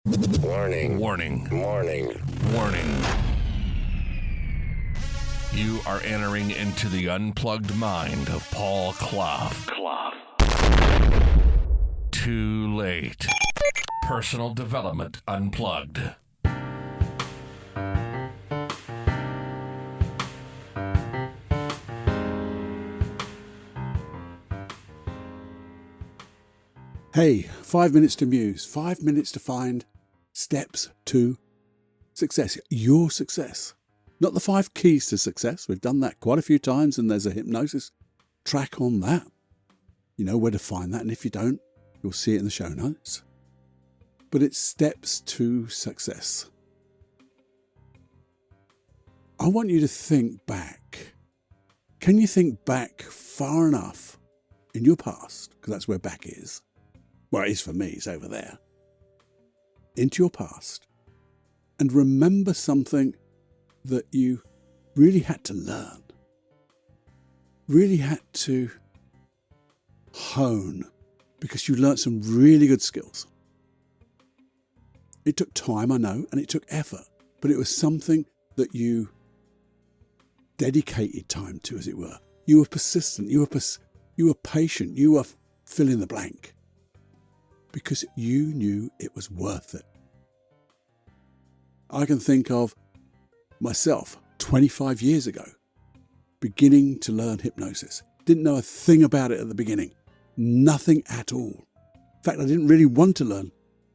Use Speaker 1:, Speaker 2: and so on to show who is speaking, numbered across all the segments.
Speaker 1: Warning.
Speaker 2: Warning.
Speaker 1: Warning.
Speaker 2: Warning. You are entering into the unplugged mind of Paul Clough. Too late. Personal Development Unplugged.
Speaker 3: Hey, 5 minutes to muse, 5 minutes to find steps to success, your success. Not the 5 keys to success. We've done that quite a few times and there's a hypnosis track on that. You know where to find that, and if you don't, you'll see it in the show notes. But it's steps to success. I want you to think back. Can you think back far enough in your past, because that's where back is. Well, it is for me, it's over there. Into your past and remember something that you really had to learn, really had to hone, because you learnt some really good skills. It took time, I know, and it took effort, but it was something that you dedicated time to, as it were. You were persistent, you were patient, you were fill in the blank, because you knew it was worth it. I can think of myself 25 years ago, beginning to learn hypnosis. Didn't know a thing about it at the beginning. Nothing at all. In fact, I didn't really want to learn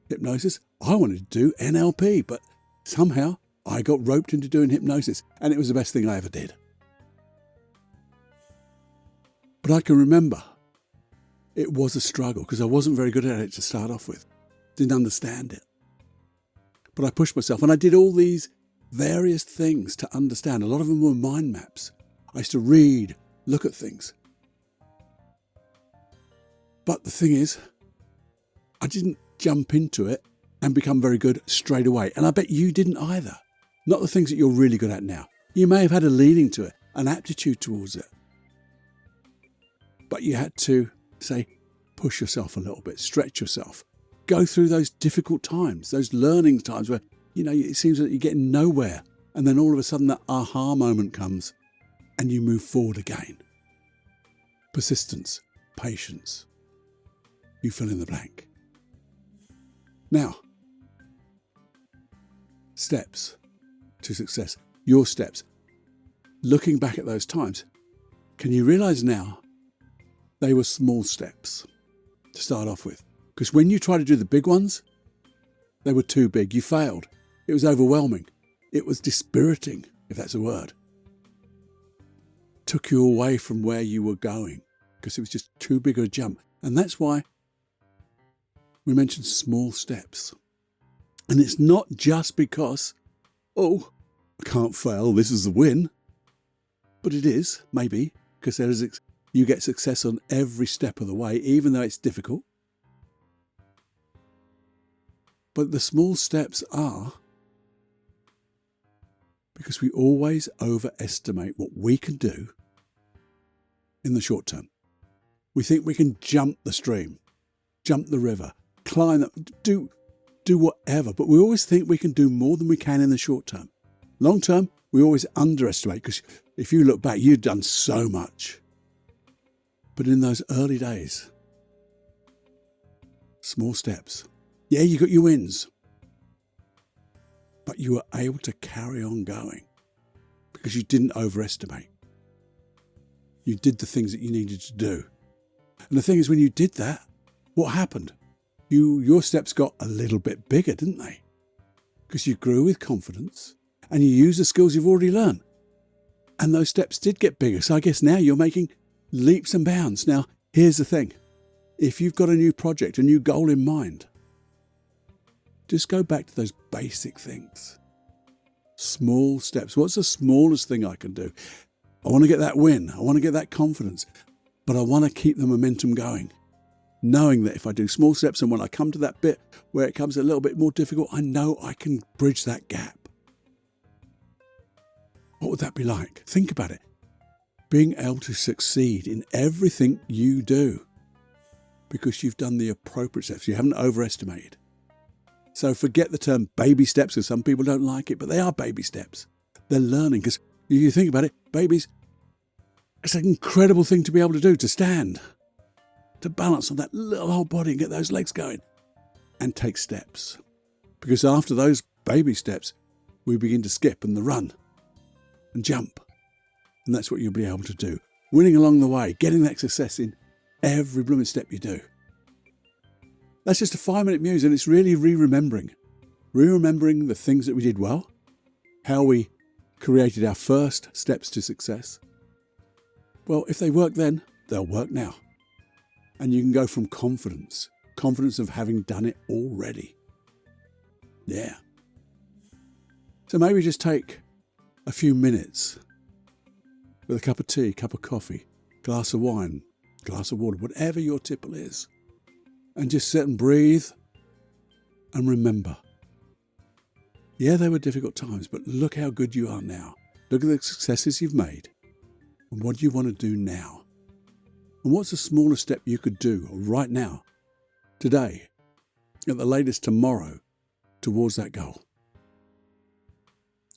Speaker 3: hypnosis. I wanted to do NLP, but somehow I got roped into doing hypnosis, and it was the best thing I ever did. But I can remember it was a struggle because I wasn't very good at it to start off with. Didn't understand it. But I pushed myself and I did all these various things to understand. A lot of them were mind maps. I used to read, look at things. But the thing is, I didn't jump into it and become very good straight away. And I bet you didn't either. Not the things that you're really good at now. You may have had a leaning to it, an aptitude towards it. But you had to say, push yourself a little bit, stretch yourself, go through those difficult times, those learning times where, it seems that you're getting nowhere. And then all of a sudden that aha moment comes and you move forward again. Persistence, patience. You fill in the blank. Now, steps to success, your steps. Looking back at those times, can you realize now they were small steps to start off with? Because when you try to do the big ones, they were too big. You failed. It was overwhelming. It was dispiriting, if that's a word. Took you away from where you were going because it was just too big a jump. And that's why we mentioned small steps. And it's not just because, I can't fail, this is the win. But it is, maybe, because you get success on every step of the way, even though it's difficult. But the small steps are because we always overestimate what we can do in the short term. We think we can jump the stream, jump the river, climb, do whatever, but we always think we can do more than we can in the short term. Long term, we always underestimate, because if you look back, you've done so much. But in those early days, small steps. Yeah, you got your wins, but you were able to carry on going because you didn't overestimate. You did the things that you needed to do. And the thing is, when you did that, what happened? Your steps got a little bit bigger, didn't they? Because you grew with confidence and you used the skills you've already learned. And those steps did get bigger. So I guess now you're making leaps and bounds. Now, here's the thing. If you've got a new project, a new goal in mind, just go back to those basic things. Small steps. What's the smallest thing I can do? I want to get that win. I want to get that confidence. But I want to keep the momentum going. Knowing that if I do small steps and when I come to that bit where it comes a little bit more difficult, I know I can bridge that gap. What would that be like? Think about it. Being able to succeed in everything you do because you've done the appropriate steps. You haven't overestimated. So forget the term baby steps, because some people don't like it, but they are baby steps. They're learning, because if you think about it, babies, it's an incredible thing to be able to do, to stand, to balance on that little whole body and get those legs going and take steps. Because after those baby steps, we begin to skip and the run and jump. And that's what you'll be able to do. Winning along the way, getting that success in every blooming step you do. That's just a 5-minute muse, and it's really re-remembering the things that we did well, how we created our first steps to success. Well, if they work then, they'll work now. And you can go from confidence of having done it already. Yeah. So maybe just take a few minutes with a cup of tea, cup of coffee, glass of wine, glass of water, whatever your tipple is, and just sit and breathe and remember. Yeah, they were difficult times, but look how good you are now. Look at the successes you've made. And what do you want to do now? And what's the smallest step you could do right now, today, at the latest tomorrow, towards that goal?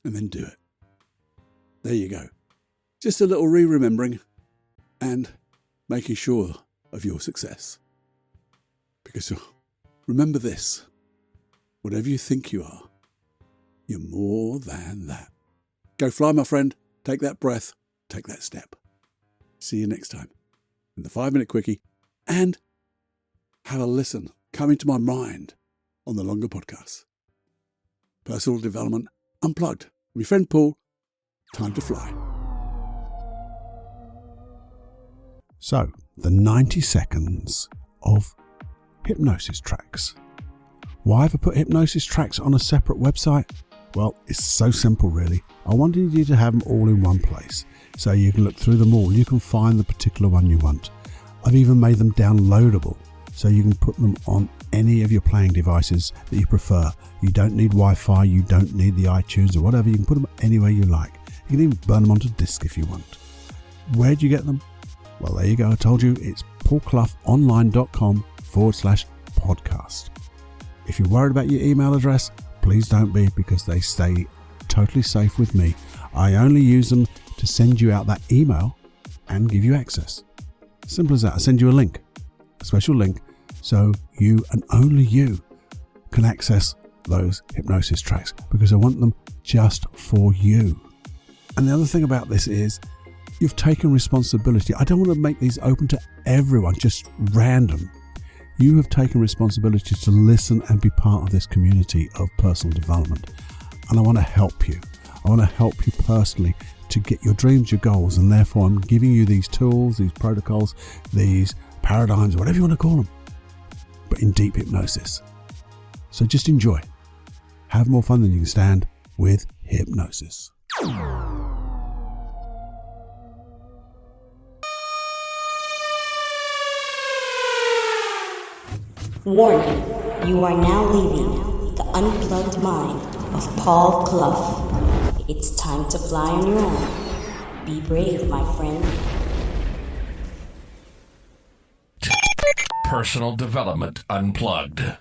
Speaker 3: And then do it. There you go. Just a little re-remembering and making sure of your success. Because remember this, whatever you think you are, you're more than that. Go fly, my friend. Take that breath. Take that step. See you next time in the 5-Minute Quickie, and have a listen. Come into my mind on the longer podcasts. Personal Development Unplugged. My friend Paul, time to fly. So, the 90 seconds of Hypnosis Tracks. Why have I put Hypnosis Tracks on a separate website? Well, it's so simple really. I wanted you to have them all in one place, so you can look through them all. You can find the particular one you want. I've even made them downloadable, so you can put them on any of your playing devices that you prefer. You don't need Wi-Fi, you don't need the iTunes or whatever. You can put them anywhere you like. You can even burn them onto disk if you want. Where do you get them? Well, there you go. I told you, it's paulcloughonline.com/podcast. If you're worried about your email address, please don't be, because they stay totally safe with me. I only use them to send you out that email and give you access. Simple as that. I send you a link, a special link, so you and only you can access those hypnosis tracks, because I want them just for you. And the other thing about this is you've taken responsibility. I don't want to make these open to everyone, just random. You have taken responsibility to listen and be part of this community of personal development. And I want to help you. I want to help you personally to get your dreams, your goals, and therefore I'm giving you these tools, these protocols, these paradigms, whatever you want to call them, but in deep hypnosis. So just enjoy. Have more fun than you can stand with hypnosis.
Speaker 1: Warning, you are now leaving the unplugged mind of Paul Clough. It's time to fly on your own. Be brave, my friend.
Speaker 2: Personal Development Unplugged.